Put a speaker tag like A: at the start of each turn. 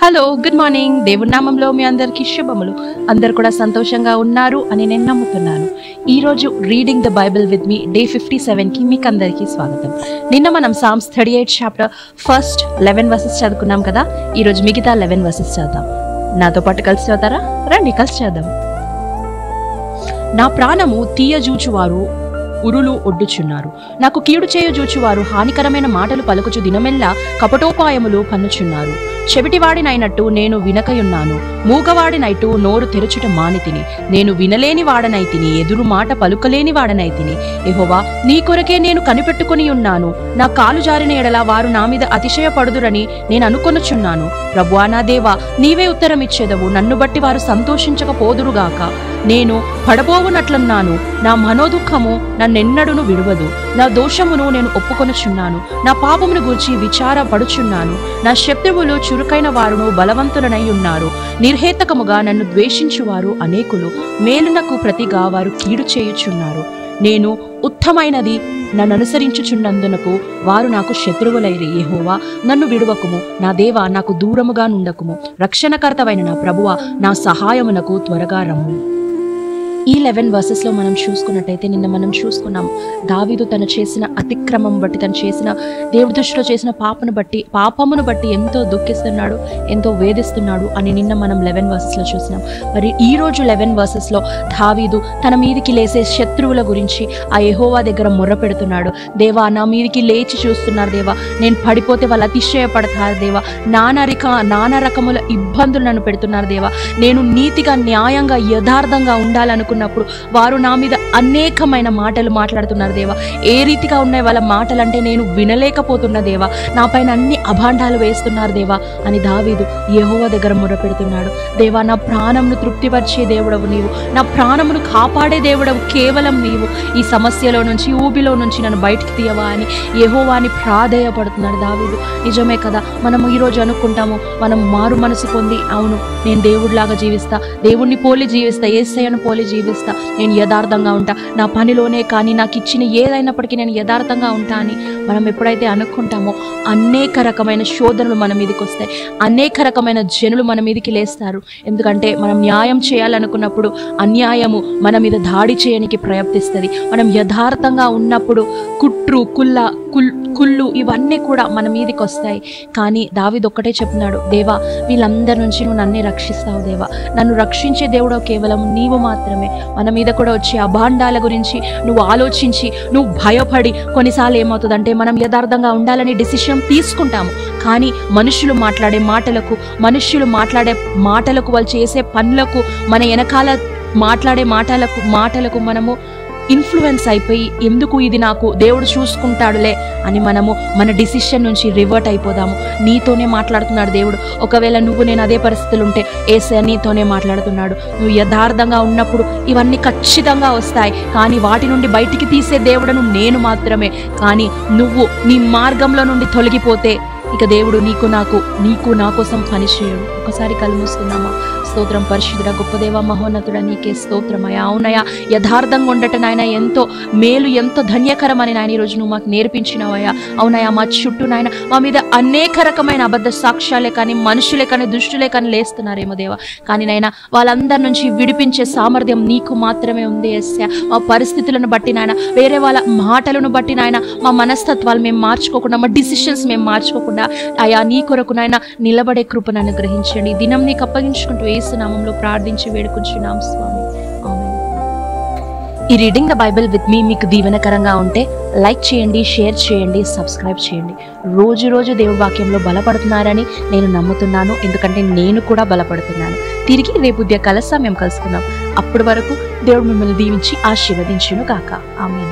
A: Hello, good morning. దేవుని నామంలో మీ అందరికీ శుభములు. అందరు కూడా సంతోషంగా ఉన్నారు అని నేను నమ్ముతున్నాను. ఈరోజు reading the Bible with me day 57కి మీకు అందరికీ స్వాగతం. నిన్న మనం సామ్స్ 38 చాప్టర్ ఫస్ట్ 11 వర్సెస్ చదువుకున్నాం కదా. ఈరోజు మిగతా 11 వర్సెస్ చదువుతాం. నాతో పాటు కలిసి చదువుతారా? రండి కలిసి చేద్దాం. నా ప్రాణము తీయజూచువారు ఉరులు ఒడ్డుచున్నారు. నాకు కీడు చేయజూచువారు హానికరమైన మాటలు పలుకుచు దినమెల్లా కపటోపాయములు పన్నుచున్నారు. చెవిటివాడినైనట్టు నేను వినకయున్నాను, మూగవాడినైటు నోరు తెరుచుట మానితిని. నేను వినలేని వాడనైతిని, ఎదురు మాట పలుకలేని వాడనైతిని. యెహోవా, నీ కొరకే నేను కనిపెట్టుకుని ఉన్నాను. నా కాలు జారిన ఎడల వారు నా మీద అతిశయపడుదురని నేను అనుకొనుచున్నాను. ప్రభువా నా దేవా, నీవే ఉత్తరమిచ్చేదవు. నన్ను బట్టి వారు సంతోషించకపోదురుగాక. నేను పడబోవునట్లున్నాను. నా మనోదుఃఖము నన్నెన్నడును విడువదు. నా దోషమును నేను ఒప్పుకొనుచున్నాను. నా పాపమును గూర్చి విచారపడుచున్నాను. నా శత్రువులు చురుకైన వారును బలవంతులనై ఉన్నారు. నిర్హేతకముగా నన్ను ద్వేషించువారు అనేకులు. మేలునకు ప్రతిగా వారు కీడు చేయుచున్నారు. నేను ఉత్తమైనది నన్ను అనుసరించుచున్నందునకు వారు నాకు శత్రువులైరి. యెహోవా, నన్ను విడువకుము. నా దేవా, నాకు దూరముగా నుండకుము. రక్షణకర్తవైన నా ప్రభువా, నా సహాయమునకు త్వరగా రమ్ము. ఈ 11 వర్సెస్లో మనం చూసుకున్నట్టయితే, నిన్న మనం చూసుకున్నాం దావీదు తను చేసిన అతిక్రమం బట్టి, తను చేసిన దేవుడి దృష్టిలో చేసిన పాపమును బట్టి ఎంతో దుఃఖిస్తున్నాడు, ఎంతో వేధిస్తున్నాడు అని నిన్న మనం 11 వర్సెస్లో చూసినాం. మరి ఈ రోజు 11 వర్సెస్లో దావీదు తన మీదికి లేసే శత్రువుల గురించి ఆ యెహోవా దగ్గర మొర్ర పెడుతున్నాడు. దేవా, నా మీదికి లేచి చూస్తున్నారు దేవా, నేను పడిపోతే వాళ్ళు అతిశయపడతారు దేవా, నానా రకముల ఇబ్బందులు నన్ను పెడుతున్నారు దేవా, నేను నీతిగా న్యాయంగా యథార్థంగా ఉండాలనుకున్నప్పుడు వారు నా మీద అనేకమైన మాటలు మాట్లాడుతున్నారు దేవా. ఏ రీతిగా ఉన్నాయి వాళ్ళ మాటలు అంటే నేను వినలేకపోతున్నా దేవా, నా పైన అన్ని అభాండాలు వేస్తున్నారు దేవా అని దావీదు యెహోవా దగ్గర మొర పెడుతున్నాడు. దేవా, నా ప్రాణమును తృప్తిపరిచే దేవుడవు నీవు, నా ప్రాణమును కాపాడే దేవుడవు కేవలం నీవు. ఈ సమస్యలో నుంచి, ఊబిలో నుంచి నన్ను బయటికి తీయవా అని యెహోవాని ప్రాధేయపడుతున్నాడు దావీదు. నిజమే కదా, మనం ఈరోజు అనుకుంటాము మనం మారు మనసు పొంది, అవును నేను దేవుడిలాగా జీవిస్తా, దేవుణ్ణి పోలి జీవిస్తా, యేసయ్యను పోలి జీవిస్తా, నేను యథార్థంగా ఉంటా, నా పనిలోనే కానీ నాకు ఇచ్చిన ఏదైనప్పటికీ నేను యథార్థంగా ఉంటా అని మనం ఎప్పుడైతే అనుకుంటామో అనేక రకమైన శోధనలు మన మీదకి వస్తాయి, అనేక రకమైన జనులు మన మీదకి లేస్తారు. ఎందుకంటే మనం న్యాయం చేయాలనుకున్నప్పుడు అన్యాయము మన మీద దాడి చేయడానికి ప్రయత్నిస్తుంది. మనం యథార్థంగా ఉన్నప్పుడు కుట్రు కుళ్ళు ఇవన్నీ కూడా మన మీదకి వస్తాయి. కానీ దావీదు ఒక్కటే చెప్తున్నాడు, దేవా వీళ్ళందరి నుంచి నువ్వు నన్నే రక్షిస్తావు దేవా, నన్ను రక్షించే దేవుడు కేవలం నీవు మాత్రమే. మన మీద కూడా వచ్చే అభాండాల గురించి నువ్వు ఆలోచించి, నువ్వు భయపడి, కొన్నిసార్లు ఏమవుతుందంటే మనం యథార్థంగా ఉండాలని డిసిషన్ తీసుకుంటాము, కానీ మనుషులు మాట్లాడే మాటలకు వాళ్ళు చేసే పనులకు, మన వెనకాల మాట్లాడే మాటలకు మనము ఇన్ఫ్లుయెన్స్ అయిపోయి, ఎందుకు ఇది నాకు దేవుడు చూసుకుంటాడులే అని మనము మన డిసిషన్ నుంచి రివర్ట్ అయిపోదాము. నీతోనే మాట్లాడుతున్నాడు దేవుడు. ఒకవేళ నేను అదే పరిస్థితులు ఉంటే యేసయ్య నీతోనే మాట్లాడుతున్నాడు. నువ్వు యథార్థంగా ఉన్నప్పుడు ఇవన్నీ ఖచ్చితంగా వస్తాయి, కానీ వాటి నుండి బయటికి తీసే దేవుడను నేను మాత్రమే. కానీ నువ్వు నీ మార్గంలో నుండి తొలగిపోతే ఇక దేవుడు నీకు నా కోసం పనిచేయడు. ఒకసారి కళ్ళు మూసుకుందామా. స్తోత్రం పరిశుద్ధుడా, గొప్ప దేవ, మహోన్నతుడా, నీకే స్తోత్రమయ్యా. అవునయ్యా, యథార్థంగా ఉండటం నాయన ఎంతో మేలు, ఎంతో ధన్యకరమని నాయన ఈరోజు నువ్వు మాకు నేర్పించినవయ్యా. అవునయ్యా, మా చుట్టూ నాయన మా మీద అనేక రకమైన అబద్ధ సాక్ష్యాలే కానీ, మనుషులే కానీ, దుష్టులే కానీ లేస్తున్నారేమో దేవా. కానీ నాయన వాళ్ళందరి నుంచి విడిపించే సామర్థ్యం నీకు మాత్రమే ఉంది యేసయ్యా. మా పరిస్థితులను బట్టి నాయన, వేరే వాళ్ళ మాటలను బట్టి నాయన, మా మనస్తత్వాలు మేము మార్చుకోకుండా, మా డిసిషన్స్ మేము మార్చుకోకుండా అయా నీ కొరకు నాయన నిలబడే కృపను అనుగ్రహించండి. దినం నీకు అప్పగించుకుంటూ యేసు నామములో ప్రార్థించి వేడుకుంటున్నాం స్వామి, ఆమేన్. ఈ రీడింగ్ ద బైబిల్ విత్ మీ మీకు దీవెనకరంగా ఉంటే లైక్ చేయండి, షేర్ చేయండి, సబ్స్క్రైబ్ చేయండి. రోజు దేవుడి వాక్యంలో బలపడుతున్నారని నేను నమ్ముతున్నాను, ఎందుకంటే నేను కూడా బలపడుతున్నాను. తిరిగి రేపు ఉదయ సమయం కలుసుకుందాం. అప్పటి వరకు దేవుడు మిమ్మల్ని దీవించి ఆశీర్వదించును గాక. ఆమేన్.